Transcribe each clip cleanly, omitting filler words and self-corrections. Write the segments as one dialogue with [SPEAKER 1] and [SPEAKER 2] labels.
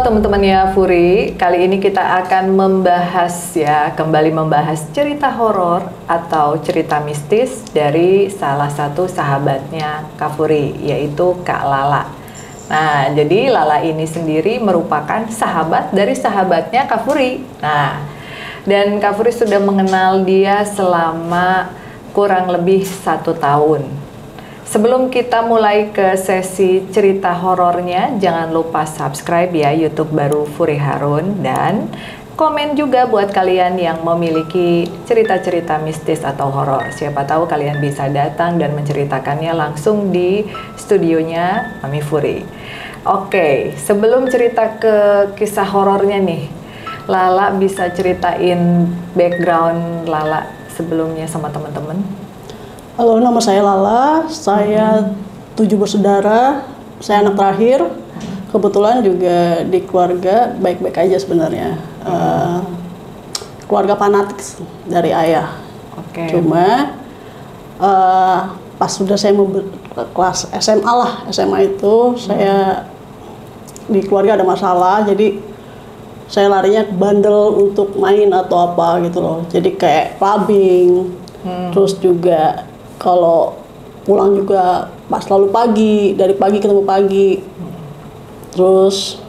[SPEAKER 1] teman-teman ya Furi, kali ini kita akan kembali membahas cerita horor atau cerita mistis dari salah satu sahabatnya Kak Furi, yaitu Kak Lala. Nah, jadi Lala ini sendiri merupakan sahabat dari sahabatnya Kak Furi. Nah, dan Kak Furi sudah mengenal dia selama kurang lebih 1 tahun. Sebelum kita mulai ke sesi cerita horornya, jangan lupa subscribe ya YouTube baru Furi Harun, dan komen juga buat kalian yang memiliki cerita-cerita mistis atau horor. Siapa tahu kalian bisa datang dan menceritakannya langsung di studionya Mami Furi. Oke, sebelum cerita ke kisah horornya nih, Lala bisa ceritain background Lala sebelumnya sama teman-teman?
[SPEAKER 2] Halo, nama saya Lala, saya 7 bersaudara, saya anak terakhir. Kebetulan juga di keluarga baik-baik aja sebenarnya. Keluarga fanatik dari ayah. Cuma pas sudah saya kelas SMA lah, SMA itu saya di keluarga ada masalah, jadi saya larinya bandel untuk main atau apa gitu loh. Jadi kayak clubbing, terus juga kalau pulang juga pas selalu pagi, dari pagi ketemu pagi, terus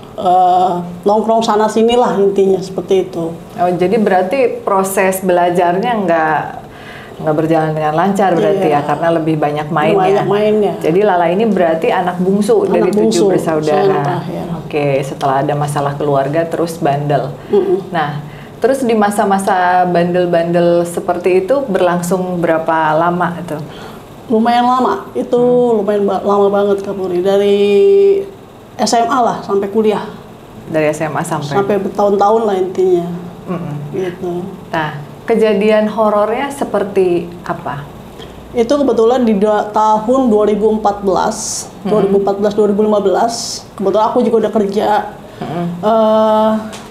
[SPEAKER 2] nongkrong sana sini lah intinya seperti itu.
[SPEAKER 1] Oh, jadi berarti proses belajarnya nggak berjalan dengan lancar berarti ya, karena lebih banyak mainnya. Jadi Lala ini berarti anak bungsu dari 7 bersaudara. Oke, setelah ada masalah keluarga terus bandel. Nah, terus di masa-masa bandel-bandel seperti itu berlangsung berapa lama itu?
[SPEAKER 2] Lumayan lama, itu lumayan lama banget Kak Puri. Dari SMA lah sampai kuliah.
[SPEAKER 1] Dari SMA sampai
[SPEAKER 2] bertahun-tahun lah intinya. Gitu.
[SPEAKER 1] Nah, kejadian horornya seperti apa?
[SPEAKER 2] Itu kebetulan di tahun 2014, 2015. Kebetulan aku juga udah kerja.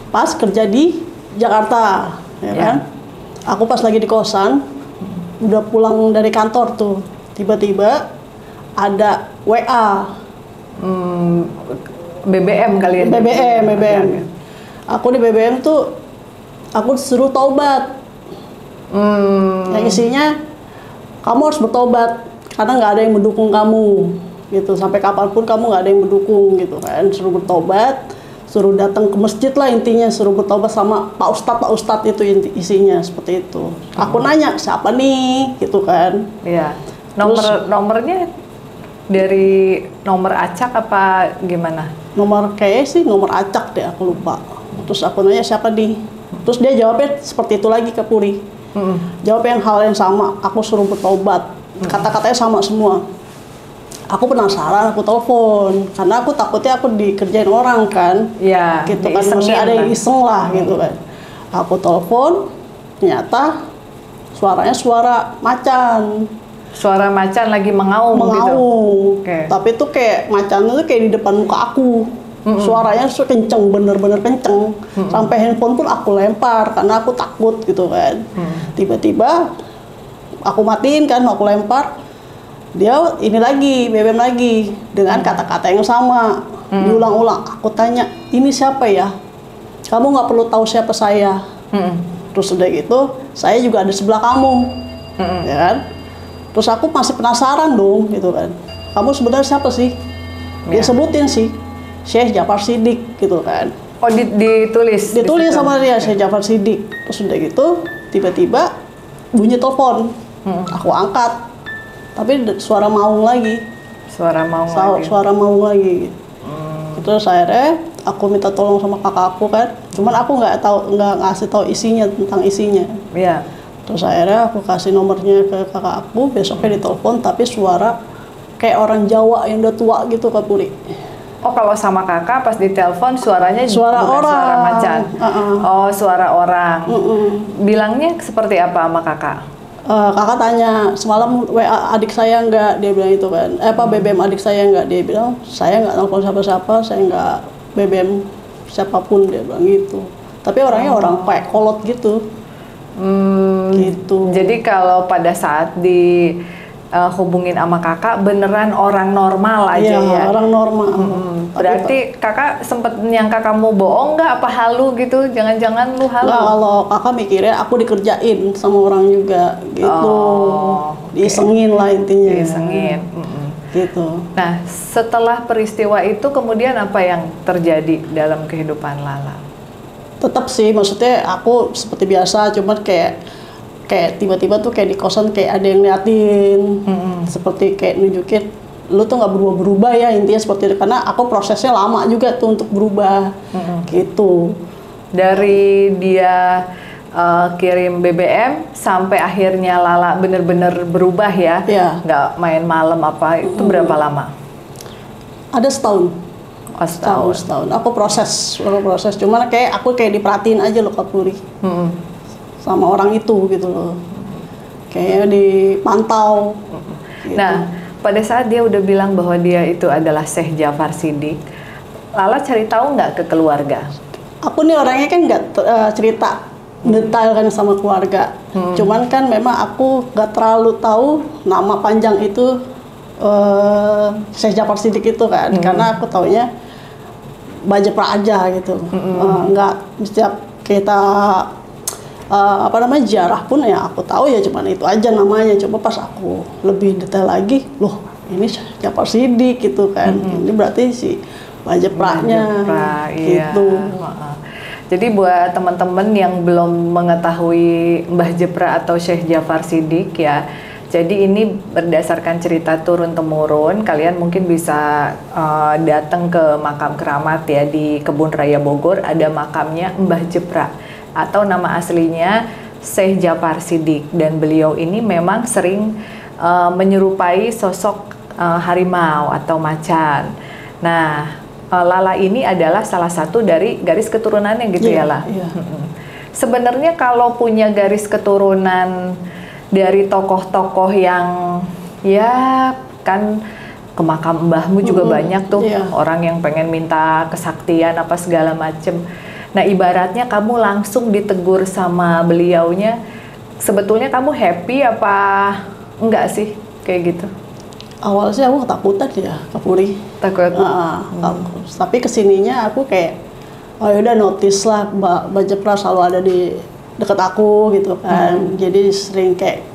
[SPEAKER 2] Pas kerja di Jakarta, ya kan? Aku pas lagi di kosan, udah pulang dari kantor tuh, tiba-tiba ada WA.
[SPEAKER 1] BBM kali ya?
[SPEAKER 2] BBM. Aku di BBM tuh, aku disuruh taubat. Yang isinya, kamu harus bertobat, karena nggak ada yang mendukung kamu, gitu. Sampai kapanpun kamu nggak ada yang mendukung, gitu kan? Suruh bertobat. Suruh datang ke masjid lah intinya, suruh bertobat sama Pak Ustadz itu isinya seperti itu. Aku nanya siapa nih, gitu kan?
[SPEAKER 1] Iya. Nomornya dari nomor acak apa gimana?
[SPEAKER 2] Kayaknya sih nomor acak deh, aku lupa. Terus aku nanya siapa nih? Terus dia jawabnya seperti itu lagi ke Puri. Jawab yang hal yang sama, aku suruh bertobat. Kata-katanya sama semua. Aku penasaran, aku telepon, karena aku takutnya aku dikerjain orang kan, gitu kan, maksudnya ada yang iseng lah, gitu kan. Aku telepon, ternyata suaranya suara macan.
[SPEAKER 1] Suara macan lagi mengaum gitu?
[SPEAKER 2] Tapi itu kayak macan itu kayak di depan muka aku. Suaranya kenceng, bener-bener kenceng. Sampai handphone pun aku lempar, karena aku takut gitu kan. Tiba-tiba, aku matiin kan, aku lempar. Dia ini lagi, BBM lagi dengan kata-kata yang sama, diulang-ulang. Aku tanya, ini siapa ya? Kamu nggak perlu tahu siapa saya. Terus udah gitu, saya juga ada sebelah kamu, ya kan? Terus aku masih penasaran dong, gitu kan? Kamu sebenarnya siapa sih? Dia sebutin sih, Syekh Jafar Shiddiq, gitu kan?
[SPEAKER 1] Oh, ditulis
[SPEAKER 2] sama dia, Syekh Jafar Shiddiq. Terus udah gitu, tiba-tiba bunyi telepon, aku angkat. Tapi suara maung lagi. Suara maung lagi. Terus akhirnya aku minta tolong sama kakak aku kan. Cuman aku nggak ngasih tahu isinya, tentang isinya.
[SPEAKER 1] Iya.
[SPEAKER 2] Terus akhirnya aku kasih nomornya ke kakak aku, besoknya ditelepon, tapi suara kayak orang Jawa yang udah tua gitu Kak Puri.
[SPEAKER 1] Oh, kalau sama kakak pas ditelepon suaranya
[SPEAKER 2] suara
[SPEAKER 1] bukan
[SPEAKER 2] orang.
[SPEAKER 1] Suara macan. Oh, suara orang. Bilangnya seperti apa sama kakak?
[SPEAKER 2] Kakak tanya, semalam WA adik saya nggak, dia bilang itu kan. BBM adik saya nggak, dia bilang, saya nggak telepon siapa-siapa, saya nggak BBM siapapun, dia bilang gitu. Tapi orangnya orang kayak kolot gitu. Gitu.
[SPEAKER 1] Jadi kalau pada saat hubungin sama kakak beneran orang normal aja ya.
[SPEAKER 2] Orang normal.
[SPEAKER 1] Berarti kakak sempet nyangka kamu bohong nggak apa halu gitu? Jangan-jangan lu halu?
[SPEAKER 2] Nah, kalau kakak mikirnya aku dikerjain sama orang juga gitu. Diisengin lah intinya.
[SPEAKER 1] Diisengin.
[SPEAKER 2] Gitu.
[SPEAKER 1] Nah, setelah peristiwa itu kemudian apa yang terjadi dalam kehidupan Lala?
[SPEAKER 2] Tetap sih, maksudnya aku seperti biasa, cuman kayak tiba-tiba tuh kayak di kosan kayak ada yang liatin, seperti kayak nunjukin lu tuh nggak berubah-berubah ya, intinya seperti itu. Karena aku prosesnya lama juga tuh untuk berubah, gitu.
[SPEAKER 1] Dari dia kirim BBM sampai akhirnya Lala bener-bener berubah ya, nggak main malam apa, itu berapa lama?
[SPEAKER 2] Ada setahun.
[SPEAKER 1] Oh, setahun.
[SPEAKER 2] Aku proses. Cuman kayak aku kayak diperhatiin aja loh Kak Puri. Sama orang itu gitu loh, kayaknya dipantau. Gitu.
[SPEAKER 1] Nah, pada saat dia udah bilang bahwa dia itu adalah Syekh Jafar Shiddiq, Lala cari tahu nggak ke keluarga?
[SPEAKER 2] Aku nih orangnya kan nggak cerita detail kan sama keluarga, cuman kan memang aku nggak terlalu tahu nama panjang itu Syekh Jafar Shiddiq itu kan, karena aku taunya Bajepra aja gitu, nggak setiap kita jarah pun ya aku tahu ya cuman itu aja namanya. Coba pas aku lebih detail lagi, loh ini Jafar Shiddiq gitu kan, ini berarti si Bajepranya gitu.
[SPEAKER 1] Iya. Jadi buat teman-teman yang belum mengetahui Mbah Jepra atau Syekh Jafar Shiddiq ya, jadi ini berdasarkan cerita turun temurun. Kalian mungkin bisa datang ke makam keramat ya di Kebun Raya Bogor, ada makamnya Mbah Jepra atau nama aslinya Syekh Jafar Shiddiq, dan beliau ini memang sering menyerupai sosok harimau atau macan. Nah, Lala ini adalah salah satu dari garis keturunannya gitu ya lah. Sebenarnya kalau punya garis keturunan dari tokoh-tokoh yang ya kan ke makam mbahmu juga banyak tuh orang yang pengen minta kesaktian apa segala macem. Nah, ibaratnya kamu langsung ditegur sama beliaunya, sebetulnya kamu happy apa enggak sih kayak gitu?
[SPEAKER 2] Awalnya sih aku ketakutan ya, Kak Puri.
[SPEAKER 1] Takut.
[SPEAKER 2] Tapi kesininya aku kayak, oh yaudah notice lah Mbak Jepra selalu ada di dekat aku gitu kan. Jadi sering kayak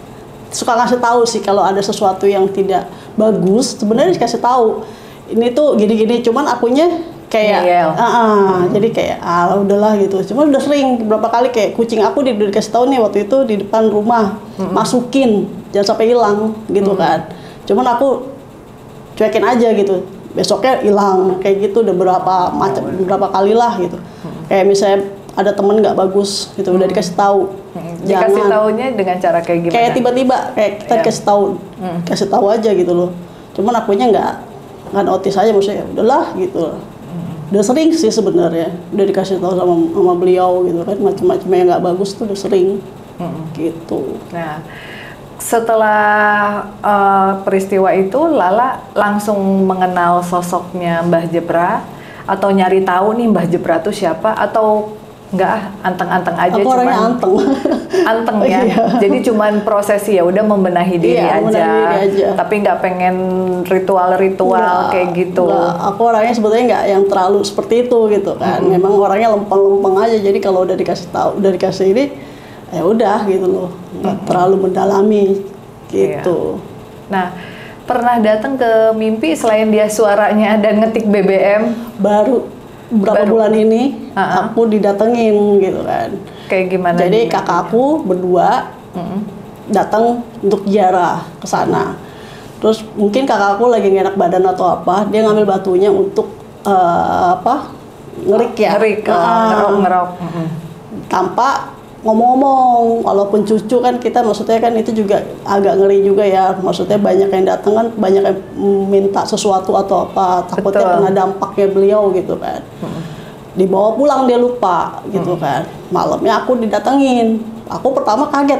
[SPEAKER 2] suka ngasih tahu sih kalau ada sesuatu yang tidak bagus, sebenarnya dikasih tahu. Ini tuh gini-gini, cuman akunya kayak jadi kayak udahlah gitu. Cuma udah sering beberapa kali kayak kucing aku dikasih tahu nih waktu itu di depan rumah, masukin jangan sampai hilang gitu kan. Cuman aku cuekin aja gitu, besoknya hilang kayak gitu. Udah berapa kali lah gitu. Kayak misalnya ada temen nggak bagus gitu, udah dikasih tahu.
[SPEAKER 1] Dikasih taunya dengan cara kayak gimana?
[SPEAKER 2] Kayak tiba-tiba kayak kita kasih tahu aja gitu loh. Cuman akunya nggak notice aja, maksudnya udahlah gitu. Udah sering sih sebenarnya, udah dikasih tahu sama beliau gitu kan, macam-macam yang nggak bagus tuh udah sering gitu.
[SPEAKER 1] Nah, setelah peristiwa itu Lala langsung mengenal sosoknya Mbah Jepra atau nyari tahu nih Mbah Jepra tuh siapa, atau enggak anteng-anteng aja?
[SPEAKER 2] Aku orangnya anteng.
[SPEAKER 1] Anteng ya. Jadi cuman prosesi ya udah membenahi diri aja. Tapi nggak pengen ritual-ritual kayak gitu.
[SPEAKER 2] Enggak. Aku orangnya sebetulnya nggak yang terlalu seperti itu gitu kan. Memang orangnya lempeng-lempeng aja. Jadi kalau udah dikasih tahu, udah dikasih ini, ya udah gitu loh. Nggak terlalu mendalami gitu.
[SPEAKER 1] Nah, pernah datang ke mimpi selain dia suaranya dan ngetik BBM?
[SPEAKER 2] Baru bulan ini aku didatengin gitu kan.
[SPEAKER 1] Kayak gimana?
[SPEAKER 2] Jadi kakakku berdua datang untuk ziarah ke sana. Terus mungkin kakakku lagi nggak enak badan atau apa, dia ngambil batunya untuk ngerik ya.
[SPEAKER 1] Ngerok.
[SPEAKER 2] Tanpa ngomong-ngomong, walaupun cucu kan kita maksudnya kan itu juga agak ngeri juga ya. Maksudnya banyak yang datang kan, banyak yang minta sesuatu atau apa, takutnya kena dampaknya beliau gitu kan. Dibawa pulang dia lupa gitu kan. Malamnya aku didatengin. Aku pertama kaget,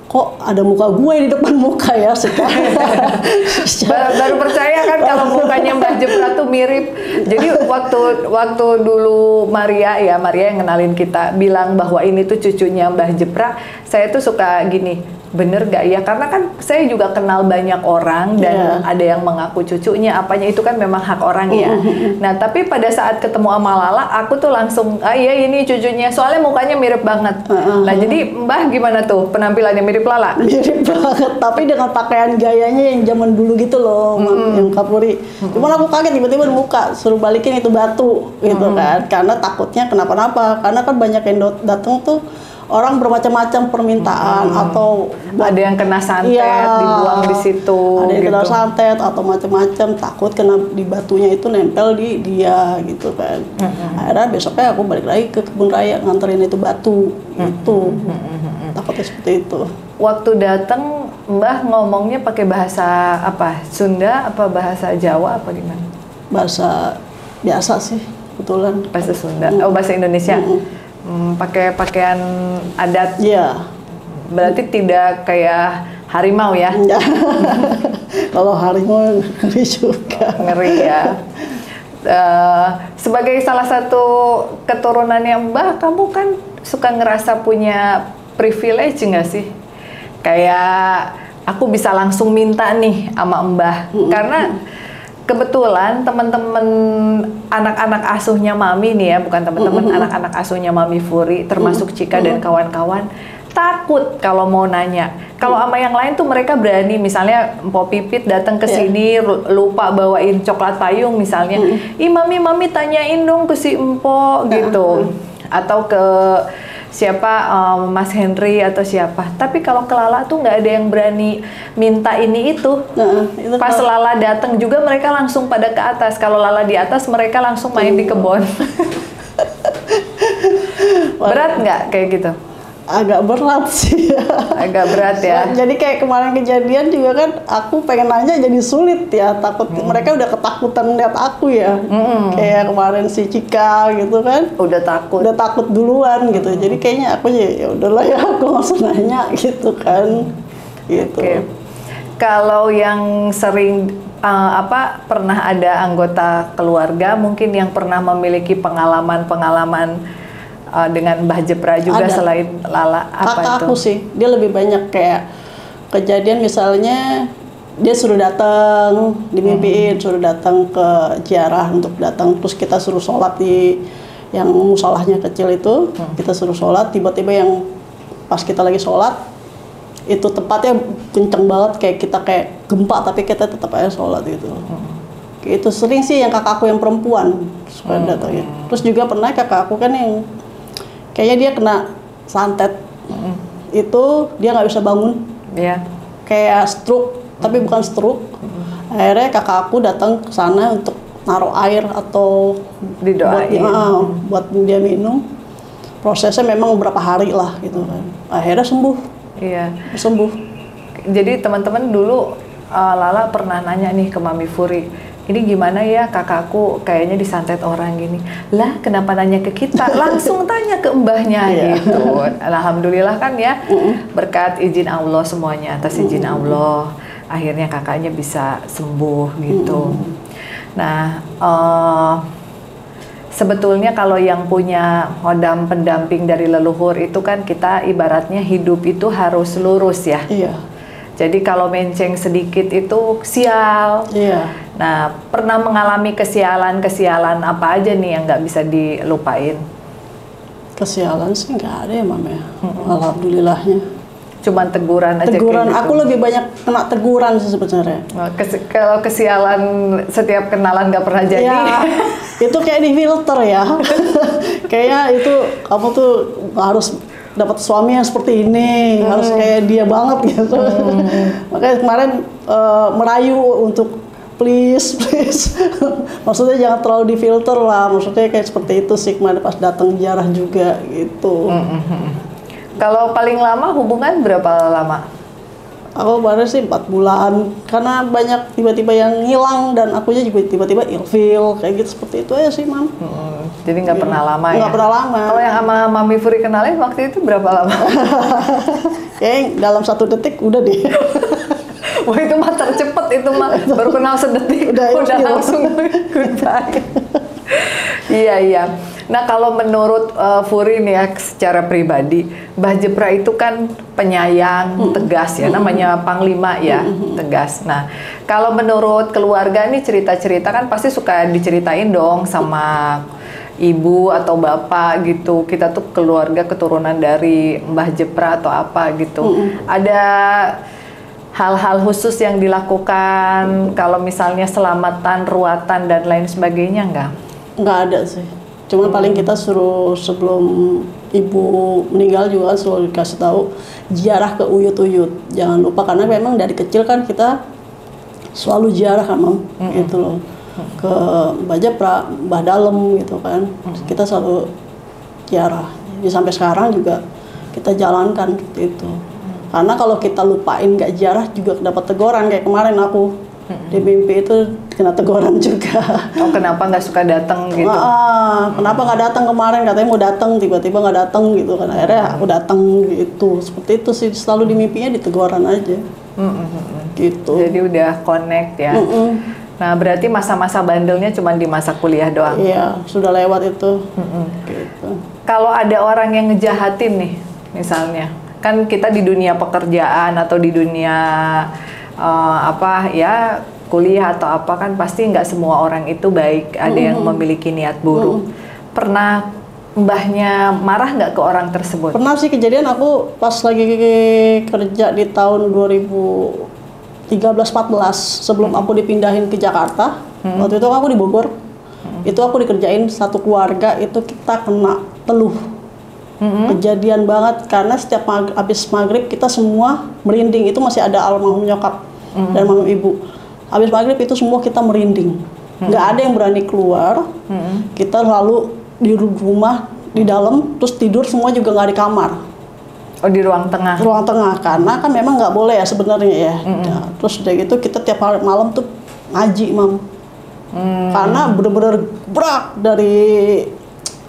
[SPEAKER 2] kok ada muka gue di depan muka ya sekarang.
[SPEAKER 1] Baru percaya kan kalau mukanya Mbah Jepra tuh mirip. Jadi waktu dulu Maria yang kenalin kita bilang bahwa ini tuh cucunya Mbah Jepra, saya tuh suka gini, bener gak ya? Karena kan saya juga kenal banyak orang dan ada yang mengaku cucunya, apanya itu kan memang hak orang ya. Nah, tapi pada saat ketemu sama Lala, aku tuh langsung, iya ini cucunya, soalnya mukanya mirip banget. Nah, jadi Mbah gimana tuh penampilannya mirip Lala?
[SPEAKER 2] Mirip banget, tapi dengan pakaian gayanya yang zaman dulu gitu loh, yang Kafuri. Cuman aku kaget tiba-tiba di muka, suruh balikin itu batu gitu kan, karena takutnya kenapa-napa, karena kan banyak yang datang tuh orang bermacam-macam permintaan atau
[SPEAKER 1] ada yang kena santet dibuang di situ,
[SPEAKER 2] ada yang
[SPEAKER 1] gitu.
[SPEAKER 2] kena santet atau macam-macam, takut kena di batunya itu nempel di dia gitu kan. Akhirnya besoknya aku balik lagi ke kebun raya nganterin itu batu itu. Takutnya seperti itu.
[SPEAKER 1] Waktu datang Mbah ngomongnya pakai bahasa apa? Sunda apa bahasa Jawa apa gimana?
[SPEAKER 2] Bahasa biasa sih kebetulan.
[SPEAKER 1] Bahasa Sunda. Oh, bahasa Indonesia. Pakai pakaian adat.
[SPEAKER 2] Iya.
[SPEAKER 1] Berarti tidak kayak harimau ya?
[SPEAKER 2] Kalau harimau ngeri juga.
[SPEAKER 1] Ngeri ya. Sebagai salah satu keturunannya Mbah, kamu kan suka ngerasa punya privilege nggak sih? Kayak aku bisa langsung minta nih sama Mbah. Karena kebetulan teman-teman anak-anak asuhnya Mami nih ya, bukan teman-teman anak-anak asuhnya Mami Furi, termasuk Cika dan kawan-kawan, takut kalau mau nanya. Kalau sama yang lain tuh mereka berani, misalnya Mpok Pipit datang ke sini lupa bawain coklat payung misalnya, ih Mami tanyain dong ke si Mpok gitu, atau ke siapa Mas Henry atau siapa. Tapi kalau ke Lala tuh nggak ada yang berani minta ini itu. Pas Lala datang juga mereka langsung pada ke atas. Kalau Lala di atas mereka langsung main di kebun. Berat nggak kayak gitu?
[SPEAKER 2] Agak berat sih.
[SPEAKER 1] Agak berat ya.
[SPEAKER 2] Jadi kayak kemarin kejadian juga kan, aku pengen nanya jadi sulit ya, takut mereka udah ketakutan lihat aku ya. Kayak kemarin si Cika gitu kan, udah takut duluan gitu. Jadi kayaknya aku ya udahlah ya, aku nggak usah nanya gitu kan. Gitu.
[SPEAKER 1] Kalau yang sering pernah ada anggota keluarga mungkin yang pernah memiliki pengalaman dengan Mbah Jepra juga ada. Selain Lala, apa
[SPEAKER 2] kakak
[SPEAKER 1] itu?
[SPEAKER 2] Aku sih, dia lebih banyak kayak kejadian misalnya dia suruh datang, dimimpiin suruh datang ke ziarah untuk datang, terus kita suruh sholat di yang musolahnya kecil itu, kita suruh sholat, tiba-tiba yang pas kita lagi sholat itu tempatnya kenceng banget, kayak kita kayak gempa tapi kita tetap aja sholat gitu. Itu sering sih yang kakak aku yang perempuan suka datang. Terus juga pernah kakak aku kan yang kayaknya dia kena santet, itu dia nggak bisa bangun, kayak stroke, tapi bukan stroke. Akhirnya kakak aku datang ke sana untuk naruh air atau
[SPEAKER 1] didoain
[SPEAKER 2] buat dia minum. Prosesnya memang beberapa hari lah gitu kan. Akhirnya sembuh. Sembuh. Jadi teman-teman dulu Lala pernah nanya nih ke Mami Furi, ini gimana ya kakakku kayaknya disantet orang gini. Lah kenapa nanya ke kita? Langsung tanya ke mbahnya gitu. Alhamdulillah kan ya, berkat izin Allah semuanya, atas izin Allah akhirnya kakaknya bisa sembuh gitu. Nah sebetulnya kalau yang punya hodam pendamping dari leluhur itu kan kita ibaratnya hidup itu harus lurus ya. Jadi kalau menceng sedikit itu sial. Nah, pernah mengalami kesialan apa aja nih yang nggak bisa dilupain? Kesialan sih nggak ada ya, Mam ya. Alhamdulillahnya.
[SPEAKER 1] Cuman teguran aja.
[SPEAKER 2] Teguran,
[SPEAKER 1] kayak gitu.
[SPEAKER 2] aku lebih banyak kena teguran sih sebenarnya.
[SPEAKER 1] Kalau kesialan setiap kenalan nggak pernah jadi.
[SPEAKER 2] Ya, itu kayak di filter ya. Kayaknya itu kamu tuh harus dapat suami yang seperti ini, harus kayak dia banget gitu. Makanya kemarin merayu untuk please. Maksudnya jangan terlalu difilter lah. Maksudnya kayak seperti itu sih kemarin pas datang ziarah juga gitu.
[SPEAKER 1] Kalau paling lama hubungan berapa lama?
[SPEAKER 2] Aku baru sih 4 bulan, karena banyak tiba-tiba yang hilang dan akunya juga tiba-tiba ilfil kayak gitu, seperti itu aja sih, Mam.
[SPEAKER 1] Jadi nggak pernah lama ya?
[SPEAKER 2] Nggak pernah lama.
[SPEAKER 1] Kalau yang sama Mami Furi kenalin waktu itu berapa lama?
[SPEAKER 2] Dalam 1 detik udah deh.
[SPEAKER 1] Wah itu mah tercepet itu mah, baru kenal sedetik udah langsung goodbye. Iya. Nah kalau menurut Furi nih ya secara pribadi, Mbah Jepra itu kan penyayang, tegas ya, namanya Panglima ya, tegas. Nah kalau menurut keluarga nih cerita-cerita kan pasti suka diceritain dong sama ibu atau bapak gitu. Kita tuh keluarga keturunan dari Mbah Jepra atau apa gitu. Ada hal-hal khusus yang dilakukan kalau misalnya selamatan, ruatan dan lain sebagainya nggak?
[SPEAKER 2] Nggak ada sih. Cuma paling kita suruh sebelum ibu meninggal juga selalu dikasih tahu ziarah ke uyut-uyut. Jangan lupa karena memang dari kecil kan kita selalu ziarah kan Mam, gitu loh. Ke Mbah Jepra, Mbah Dalem gitu kan. Kita selalu ziarah. Jadi sampai sekarang juga kita jalankan gitu itu. Karena kalau kita lupain nggak ziarah juga dapat teguran kayak kemarin aku di mimpi itu kena teguran juga.
[SPEAKER 1] Oh kenapa nggak suka datang gitu?
[SPEAKER 2] Kenapa nggak datang kemarin, katanya mau datang tiba-tiba nggak datang gitu kan. Akhirnya aku datang gitu. Seperti itu sih, selalu di mimpinya di teguran aja. Gitu.
[SPEAKER 1] Jadi udah connect ya. Nah berarti masa-masa bandelnya cuma di masa kuliah doang?
[SPEAKER 2] Iya sudah lewat itu. Gitu.
[SPEAKER 1] Kalau ada orang yang ngejahatin nih misalnya, kan kita di dunia pekerjaan atau di dunia apa ya kuliah atau apa kan pasti nggak semua orang itu baik, ada yang memiliki niat buruk. Pernah mbahnya marah nggak ke orang tersebut?
[SPEAKER 2] Pernah sih kejadian aku pas lagi kerja di tahun 2013-14 sebelum aku dipindahin ke Jakarta. Waktu itu aku di Bogor. Itu aku dikerjain satu keluarga itu kita kena teluh. Kejadian banget karena setiap habis maghrib kita semua merinding. Itu masih ada almarhum nyokap dan almarhum ibu. Habis maghrib itu semua kita merinding. Nggak ada yang berani keluar. Kita lalu di rumah di dalam terus tidur semua juga nggak di kamar.
[SPEAKER 1] Oh di ruang tengah?
[SPEAKER 2] Ruang tengah karena kan memang nggak boleh ya sebenarnya ya. Nah, terus udah gitu kita tiap hari malam tuh ngaji Mam. Karena bener-bener berak dari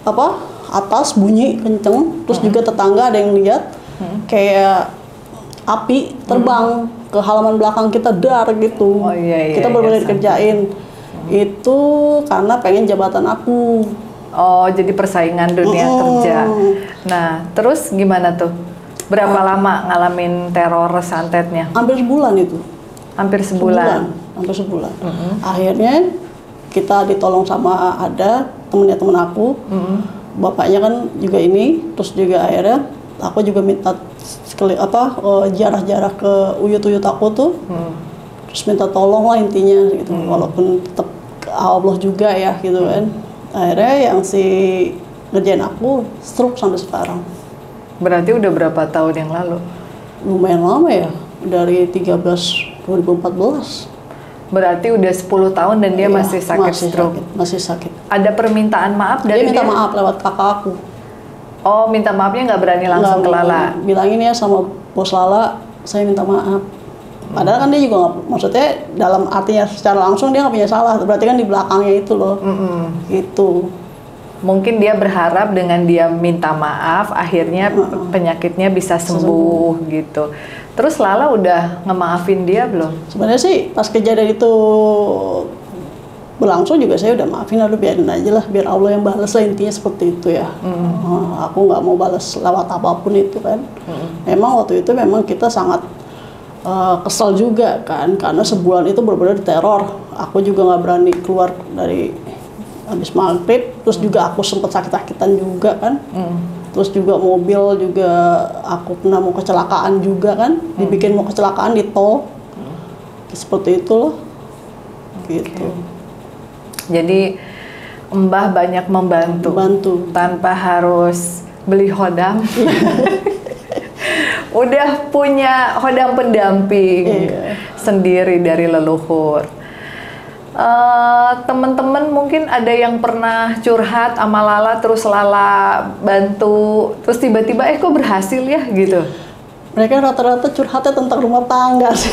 [SPEAKER 2] apa? Atas bunyi kenceng, terus juga tetangga ada yang lihat kayak api terbang ke halaman belakang kita dar gitu.
[SPEAKER 1] Oh, iya,
[SPEAKER 2] kita benar-benar kerjain itu karena pengen jabatan aku.
[SPEAKER 1] Oh jadi persaingan dunia kerja. Nah terus gimana tuh? Berapa lama ngalamin teror santetnya?
[SPEAKER 2] Hampir sebulan itu.
[SPEAKER 1] Hampir sebulan.
[SPEAKER 2] Hampir sebulan. Akhirnya kita ditolong sama ada temennya temen aku. Bapaknya kan juga ini, terus juga akhirnya aku juga minta jarah-jarah ke uyut-uyut aku tuh, terus minta tolong lah intinya gitu, walaupun tetap ke Allah juga ya gitu kan. Akhirnya yang si ngerjain aku stroke sampai sekarang.
[SPEAKER 1] Berarti udah berapa tahun yang lalu?
[SPEAKER 2] Lumayan lama ya, dari 2014.
[SPEAKER 1] Berarti udah 10 tahun dan dia masih sakit stroke.
[SPEAKER 2] Masih sakit.
[SPEAKER 1] Ada permintaan maaf dari
[SPEAKER 2] dia? Minta maaf lewat kakak aku.
[SPEAKER 1] Oh, minta maafnya nggak berani langsung ke Lala?
[SPEAKER 2] Bilangin ya sama bos Lala, saya minta maaf. Padahal kan dia juga nggak, maksudnya dalam artinya secara langsung dia nggak punya salah. Berarti kan di belakangnya itu loh. Gitu. Mungkin
[SPEAKER 1] dia berharap dengan dia minta maaf, akhirnya penyakitnya bisa sembuh gitu. Terus Lala udah ngemaafin dia belum? Sebenarnya sih pas kejadian itu berlangsung juga saya udah maafin, lalu biarin aja lah, biar Allah yang balas lah, intinya seperti itu ya. Aku nggak mau balas lewat apapun itu kan. Memang waktu itu memang kita sangat kesel juga kan, karena sebulan itu benar-benar diteror. Aku juga nggak berani keluar dari habis maghrib, terus juga aku sempat sakit-sakitan juga kan. Terus juga mobil juga aku pernah mau kecelakaan juga kan, dibikin mau kecelakaan di tol. Seperti itu loh. Gitu. Jadi Mbah banyak membantu tanpa harus beli hodam. Udah punya hodam pendamping sendiri dari leluhur. Teman-teman mungkin ada yang pernah curhat sama Lala, terus Lala bantu, terus tiba-tiba kok berhasil ya gitu. Mereka rata-rata curhatnya tentang rumah tangga sih.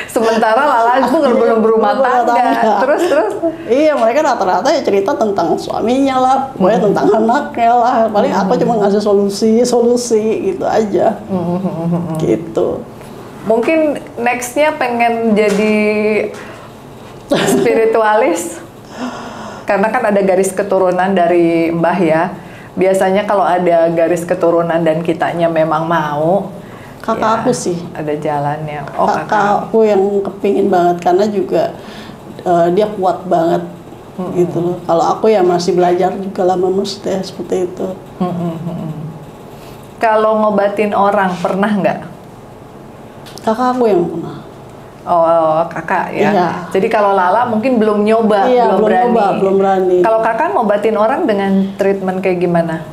[SPEAKER 1] Sementara Lala belum berumah tangga. Terus iya, mereka rata-rata ya cerita tentang suaminya lah, pokoknya tentang anaknya lah. Paling aku cuma ngasih solusi gitu aja. Gitu. Mungkin nextnya pengen jadi spiritualis karena kan ada garis keturunan dari Mbah ya. Biasanya kalau ada garis keturunan dan kitanya memang mau,
[SPEAKER 2] Kakak
[SPEAKER 1] ya,
[SPEAKER 2] aku sih.
[SPEAKER 1] ada jalannya. Oh,
[SPEAKER 2] kakak aku yang kepingin banget karena juga dia kuat banget gitu loh. Kalau aku ya masih belajar juga lama mesti seperti itu.
[SPEAKER 1] Kalau ngobatin orang pernah nggak?
[SPEAKER 2] Kakak aku yang pernah.
[SPEAKER 1] Oh, kakak ya.
[SPEAKER 2] Iya.
[SPEAKER 1] Jadi kalau Lala mungkin belum nyoba,
[SPEAKER 2] Iya,
[SPEAKER 1] belum berani.
[SPEAKER 2] nyoba, belum berani.
[SPEAKER 1] Kalau kakak ngobatin orang dengan treatment kayak gimana?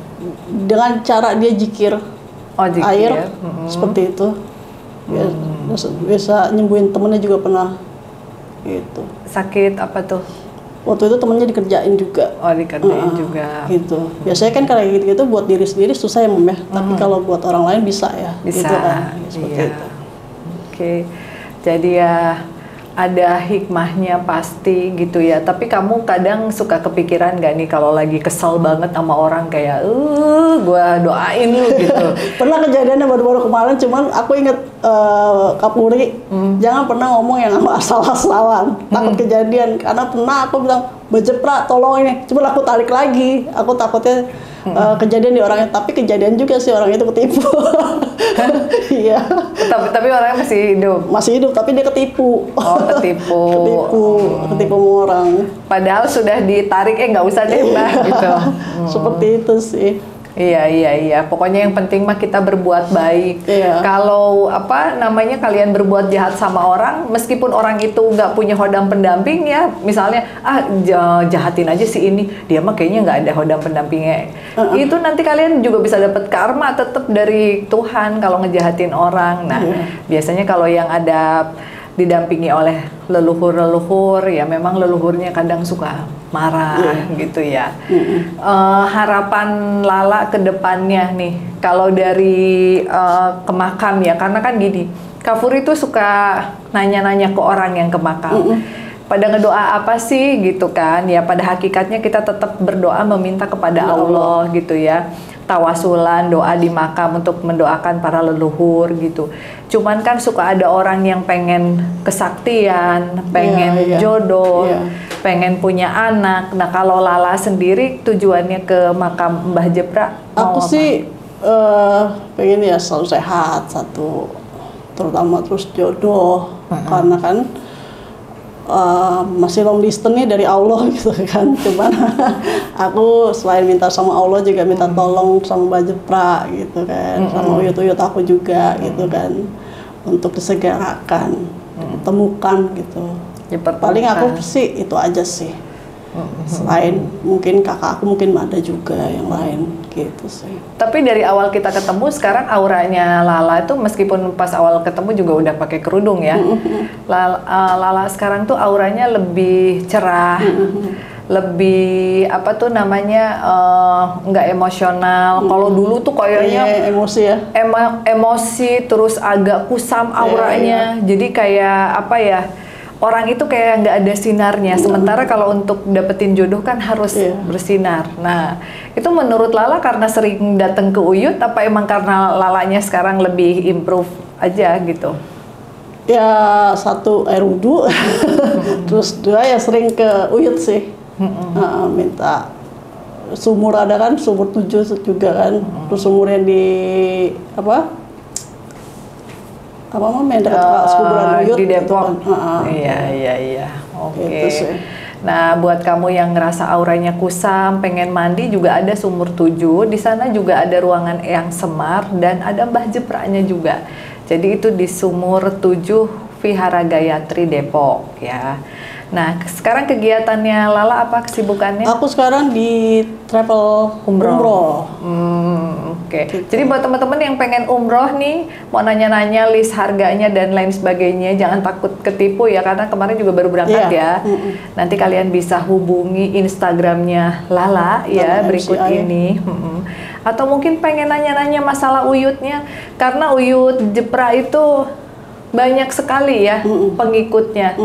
[SPEAKER 2] Dengan cara dia jikir,
[SPEAKER 1] Oh, jikir.
[SPEAKER 2] air seperti itu. Bisa nyembuhin temennya juga pernah. Gitu.
[SPEAKER 1] Sakit apa tuh?
[SPEAKER 2] Waktu itu temennya dikerjain juga.
[SPEAKER 1] Oh, dikerjain juga.
[SPEAKER 2] Gitu. Biasanya kan kalau gitu buat diri sendiri susah ya Mem ya. Tapi kalau buat orang lain bisa ya.
[SPEAKER 1] Bisa.
[SPEAKER 2] Gitu kan. Seperti
[SPEAKER 1] Iya.
[SPEAKER 2] itu.
[SPEAKER 1] Oke. Jadi ya ada hikmahnya pasti gitu ya. Tapi kamu kadang suka kepikiran gak nih kalau lagi kesel banget sama orang kayak, gua doain lu gitu.
[SPEAKER 2] Pernah kejadiannya baru-baru kemarin, cuman aku inget Kapuri, jangan pernah ngomong yang asal-asalan, takut kejadian. Karena pernah aku bilang, Bajepra tolong ini, cuma aku tarik lagi, aku takutnya kejadian di orangnya, tapi kejadian juga sih orang itu ketipu. Iya.
[SPEAKER 1] Tapi orangnya masih hidup.
[SPEAKER 2] Masih hidup, tapi dia ketipu.
[SPEAKER 1] Oh, ketipu.
[SPEAKER 2] ketipu sama orang.
[SPEAKER 1] Padahal sudah ditarik, nggak usah deh Mbak gitu.
[SPEAKER 2] Seperti itu sih.
[SPEAKER 1] Iya. Pokoknya yang penting mah kita berbuat baik.
[SPEAKER 2] Iya.
[SPEAKER 1] Kalau apa namanya kalian berbuat jahat sama orang, meskipun orang itu nggak punya hodam pendamping ya, misalnya jahatin aja si ini, dia mah kayaknya nggak ada hodam pendampingnya. Itu nanti kalian juga bisa dapat karma tetap dari Tuhan kalau ngejahatin orang. Nah, biasanya kalau yang ada didampingi oleh leluhur-leluhur ya memang leluhurnya kadang suka marah gitu ya. Harapan Lala ke depannya nih kalau dari ke makam ya, karena kan gini, Kafuri itu suka nanya-nanya ke orang yang ke makam. Pada ngedoa apa sih gitu kan ya, pada hakikatnya kita tetap berdoa meminta kepada Allah gitu ya, tawasulan doa di makam untuk mendoakan para leluhur gitu. Cuman kan suka ada orang yang pengen kesaktian, pengen jodoh, pengen punya anak. Nah kalau Lala sendiri tujuannya ke makam Mbah Jepra
[SPEAKER 2] aku sih pengen ya selalu sehat satu, terutama terus jodoh. Karena kan masih long distance nih dari Allah gitu kan. Cuman aku selain minta sama Allah juga minta tolong sama Mbah Jepra gitu kan, sama uyut-uyut aku juga gitu kan, untuk disegerakan, temukan gitu. Paling aku sih itu aja sih. Selain mungkin kakak aku mungkin ada juga yang lain gitu sih.
[SPEAKER 1] Tapi dari awal kita ketemu sekarang auranya Lala itu meskipun pas awal ketemu juga udah pakai kerudung ya. Lala sekarang tuh auranya lebih cerah, lebih apa tuh namanya nggak emosional. Kalau dulu tuh kayaknya
[SPEAKER 2] emosi ya.
[SPEAKER 1] Emosi terus agak kusam auranya. Jadi kayak apa ya? Orang itu kayak nggak ada sinarnya, sementara kalau untuk dapetin jodoh kan harus bersinar. Nah, itu menurut Lala karena sering datang ke Uyut, apa emang karena Lalanya sekarang lebih improve aja gitu?
[SPEAKER 2] Ya satu air wudhu, terus dua ya sering ke Uyut sih, minta sumur, ada kan sumur 7 juga kan, terus sumur yang di apa dekat kuburan Uyut
[SPEAKER 1] di Depok.
[SPEAKER 2] gitu kan.
[SPEAKER 1] Iya. Oke.
[SPEAKER 2] Gitu sih.
[SPEAKER 1] Nah, buat kamu yang ngerasa auranya kusam, pengen mandi juga ada sumur 7. Di sana juga ada ruangan Eyang Semar dan ada Mbah Jepranya juga. Jadi itu di sumur 7 Vihara Gayatri Depok ya. Nah, sekarang kegiatannya Lala apa, kesibukannya?
[SPEAKER 2] Aku sekarang di travel umroh.
[SPEAKER 1] Oke. Jadi buat teman-teman yang pengen umroh nih, mau nanya-nanya list harganya dan lain sebagainya, jangan takut ketipu ya, karena kemarin juga baru berangkat ya. Nanti kalian bisa hubungi Instagramnya Lala ya berikut ini. Atau mungkin pengen nanya-nanya masalah Uyutnya, karena Uyut Jepra itu banyak sekali ya pengikutnya.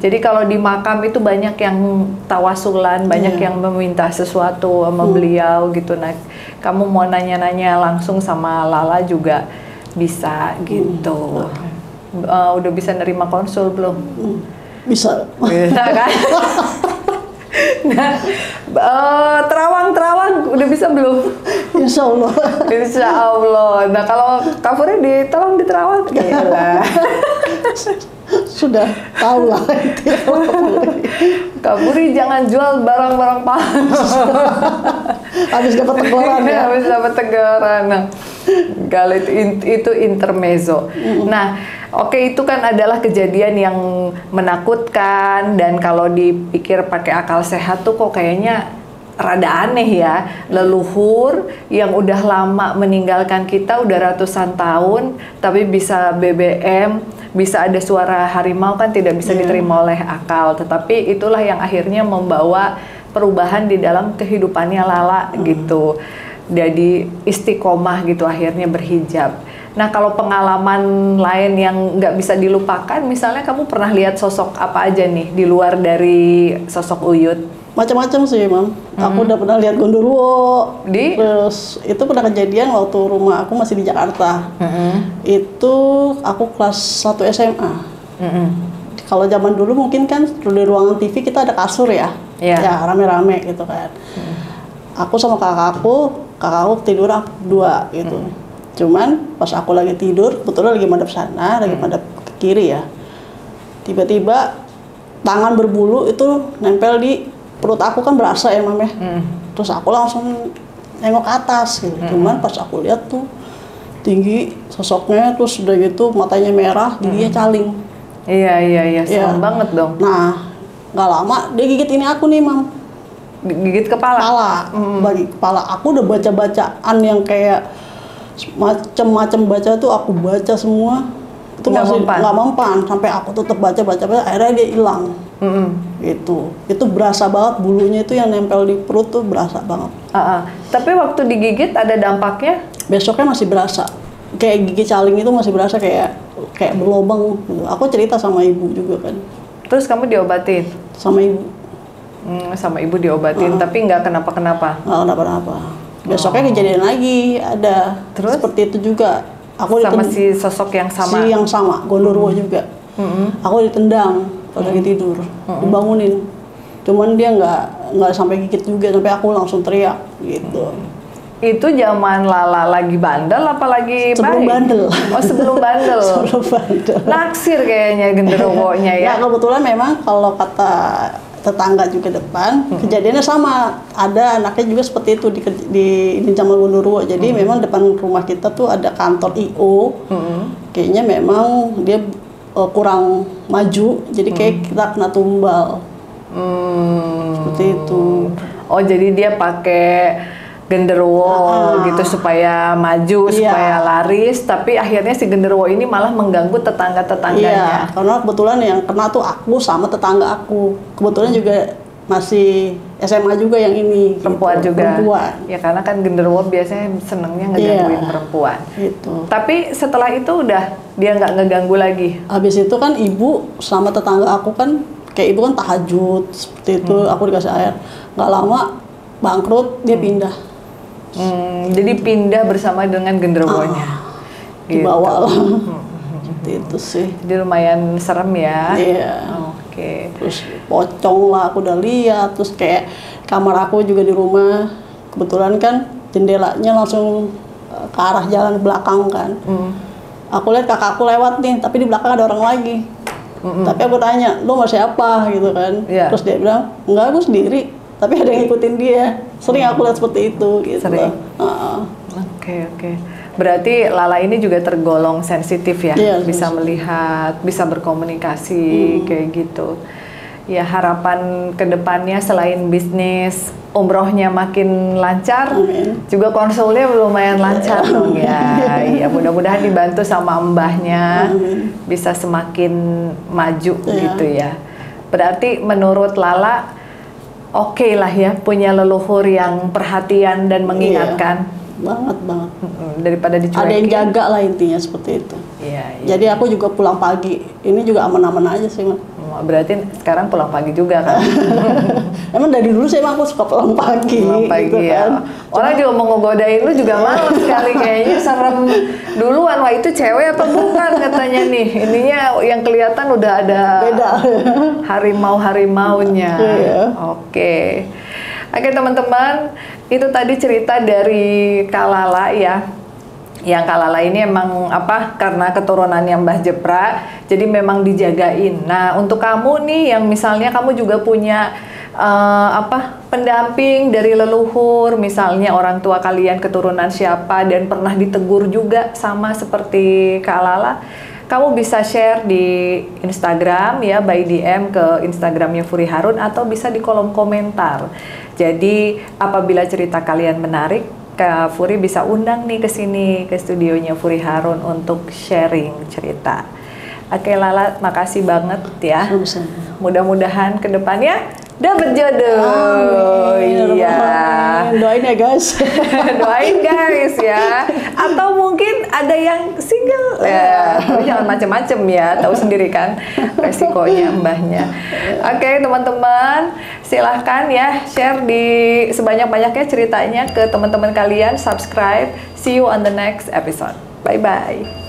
[SPEAKER 1] Jadi kalau di makam itu banyak yang tawasulan, banyak yang meminta sesuatu sama beliau gitu. Nah, kamu mau nanya-nanya langsung sama Lala juga bisa gitu. Udah bisa nerima konsul belum?
[SPEAKER 2] Bisa.
[SPEAKER 1] Bisa kan? Nah, terawang udah bisa belum?
[SPEAKER 2] Insya Allah.
[SPEAKER 1] Insya Allah. Nah, kalau Kak Furi di terawang ya.
[SPEAKER 2] Sudah tahu lah.
[SPEAKER 1] Kak Furi jangan jual barang-barang palsu.
[SPEAKER 2] Habis dapat teguran ya.
[SPEAKER 1] Habis dapat teguran. Nah, kalau itu intermezzo. Nah, oke, itu kan adalah kejadian yang menakutkan, dan kalau dipikir pakai akal sehat tuh kok kayaknya rada aneh ya. Leluhur yang udah lama meninggalkan kita, udah ratusan tahun, tapi bisa BBM, bisa ada suara harimau, kan tidak bisa diterima oleh akal. Tetapi itulah yang akhirnya membawa perubahan di dalam kehidupannya Lala gitu. Jadi istiqomah gitu, akhirnya berhijab. Nah, kalau pengalaman lain yang nggak bisa dilupakan, misalnya kamu pernah lihat sosok apa aja nih di luar dari sosok Uyut?
[SPEAKER 2] Macam-macam sih, Mam. Aku udah pernah lihat Gondoruo. Terus itu pernah kejadian waktu rumah aku masih di Jakarta. Itu aku kelas 1 SMA. Kalau zaman dulu mungkin kan di ruangan TV kita ada kasur ya. Ya, rame-rame gitu kan. Aku sama kakakku tidur berdua gitu. Cuman pas aku lagi tidur, kebetulan lagi madep sana, lagi madep ke kiri ya. Tiba-tiba tangan berbulu itu nempel di perut aku, kan berasa ya, Mam ya. Terus aku langsung nengok ke atas gitu. Cuman pas aku lihat tuh tinggi sosoknya, terus udah gitu matanya merah, giginya caling.
[SPEAKER 1] Iya, serem banget dong.
[SPEAKER 2] Nah, nggak lama dia gigit ini aku nih, Mam.
[SPEAKER 1] Gigit kepala?
[SPEAKER 2] Bagi kepala. Aku udah baca-bacaan yang kayak macem-macem baca tuh aku baca semua. Itu masih nggak mempan. Sampai aku tetap baca, akhirnya dia hilang. Gitu. Itu berasa banget, bulunya itu yang nempel di perut tuh berasa banget.
[SPEAKER 1] Tapi waktu digigit ada dampaknya?
[SPEAKER 2] Besoknya masih berasa. Kayak gigi caling itu masih berasa kayak berlobang gitu. Aku cerita sama ibu juga kan.
[SPEAKER 1] Terus kamu diobatin?
[SPEAKER 2] Sama ibu.
[SPEAKER 1] Sama ibu diobatin, tapi nggak kenapa-kenapa?
[SPEAKER 2] Nggak kenapa-kenapa. Besoknya kejadian lagi ada. Terus? Seperti itu juga. Aku
[SPEAKER 1] sama si sosok yang sama?
[SPEAKER 2] Si yang sama, Gondoruo juga. Aku ditendang pas lagi tidur, dibangunin. Cuman dia nggak sampai gigit juga, sampai aku langsung teriak gitu.
[SPEAKER 1] Itu zaman Lala lagi bandel apa lagi
[SPEAKER 2] sebelum
[SPEAKER 1] baik?
[SPEAKER 2] Bandel.
[SPEAKER 1] Oh, sebelum bandel.
[SPEAKER 2] Sebelum bandel.
[SPEAKER 1] Naksir kayaknya genderuwonya ya.
[SPEAKER 2] Nah, kebetulan memang kalau kata tetangga juga depan, kejadiannya sama. Ada anaknya juga seperti itu di zaman Gondoruo. Jadi memang depan rumah kita tuh ada kantor IO. Kayaknya memang dia kurang maju, jadi kayak kita kena tumbal. Seperti itu.
[SPEAKER 1] Oh, jadi dia pakai genderuwo gitu supaya maju, supaya laris, tapi akhirnya si genderuwo ini malah mengganggu tetangga-tetangganya.
[SPEAKER 2] Iya, karena kebetulan yang kena tuh aku sama tetangga aku. Kebetulan juga masih SMA juga yang ini.
[SPEAKER 1] Perempuan
[SPEAKER 2] gitu.
[SPEAKER 1] juga.
[SPEAKER 2] Perempuan.
[SPEAKER 1] Ya karena kan genderuwo biasanya senengnya ngegangguin perempuan.
[SPEAKER 2] Gitu.
[SPEAKER 1] Tapi setelah itu udah dia nggak ngeganggu lagi.
[SPEAKER 2] Habis itu kan ibu sama tetangga aku kan, kayak ibu kan tahajud seperti itu, aku dikasih air. Nggak lama bangkrut, dia pindah.
[SPEAKER 1] Jadi pindah bersama dengan genderuwonya.
[SPEAKER 2] Dibawa lah. Itu sih.
[SPEAKER 1] Jadi lumayan serem ya.
[SPEAKER 2] Iya.
[SPEAKER 1] Oke.
[SPEAKER 2] Terus pocong lah aku udah lihat. Terus kayak kamar aku juga di rumah, kebetulan kan jendelanya langsung ke arah jalan belakang kan. Aku lihat kakakku lewat nih, tapi di belakang ada orang lagi. Tapi aku tanya, lu sama siapa gitu kan? Terus dia bilang, enggak, aku sendiri. Tapi ada yang ngikutin dia. Sering aku lihat seperti itu gitu.
[SPEAKER 1] Sering. Oke. Berarti Lala ini juga tergolong sensitif ya, bisa melihat, bisa berkomunikasi kayak gitu. Ya, harapan kedepannya selain bisnis umrohnya makin lancar, juga konsulnya lumayan lancar dong ya. Ya, mudah-mudahan dibantu sama mbahnya bisa semakin maju gitu ya. Berarti menurut Lala oke lah ya punya leluhur yang perhatian dan mengingatkan.
[SPEAKER 2] Banget.
[SPEAKER 1] Daripada dicuekin.
[SPEAKER 2] Ada yang jaga lah intinya seperti itu.
[SPEAKER 1] Iya.
[SPEAKER 2] Jadi aku juga pulang pagi. Ini juga aman-aman aja sih, Man.
[SPEAKER 1] semua. Berarti sekarang pulang pagi juga kan?
[SPEAKER 2] Emang dari dulu sih emang aku suka pulang pagi.
[SPEAKER 1] Pulang pagi
[SPEAKER 2] gitu
[SPEAKER 1] ya.
[SPEAKER 2] kan.
[SPEAKER 1] Orang juga mau ngegodain lu juga males sekali kayaknya, serem duluan. Wah itu cewek apa bukan katanya nih. Ininya yang kelihatan udah ada
[SPEAKER 2] Beda.
[SPEAKER 1] harimau-harimaunya.
[SPEAKER 2] Iya.
[SPEAKER 1] Oke. Oke teman-teman, itu tadi cerita dari Kalala ya. Yang Kalala ini emang apa, karena keturunannya Mbah Jepra, jadi memang dijagain. Nah untuk kamu nih yang misalnya kamu juga punya pendamping dari leluhur, misalnya orang tua kalian keturunan siapa dan pernah ditegur juga sama seperti Kalala, kamu bisa share di Instagram ya, by DM ke Instagramnya Furi Harun atau bisa di kolom komentar. Jadi apabila cerita kalian menarik, Kak Furi bisa undang nih ke sini, ke studionya Furi Harun untuk sharing cerita. Oke Lala, makasih banget ya.
[SPEAKER 2] Sama-sama.
[SPEAKER 1] Mudah-mudahan kedepannya dapat jodoh. Iya.
[SPEAKER 2] Doain ya guys.
[SPEAKER 1] Doain guys ya. Atau mungkin ada yang single ya. Tapi jangan macem-macem ya, tahu sendiri kan resikonya mbahnya. Oke teman-teman, silahkan ya share di sebanyak-banyaknya ceritanya ke teman-teman kalian, subscribe. See you on the next episode. Bye bye.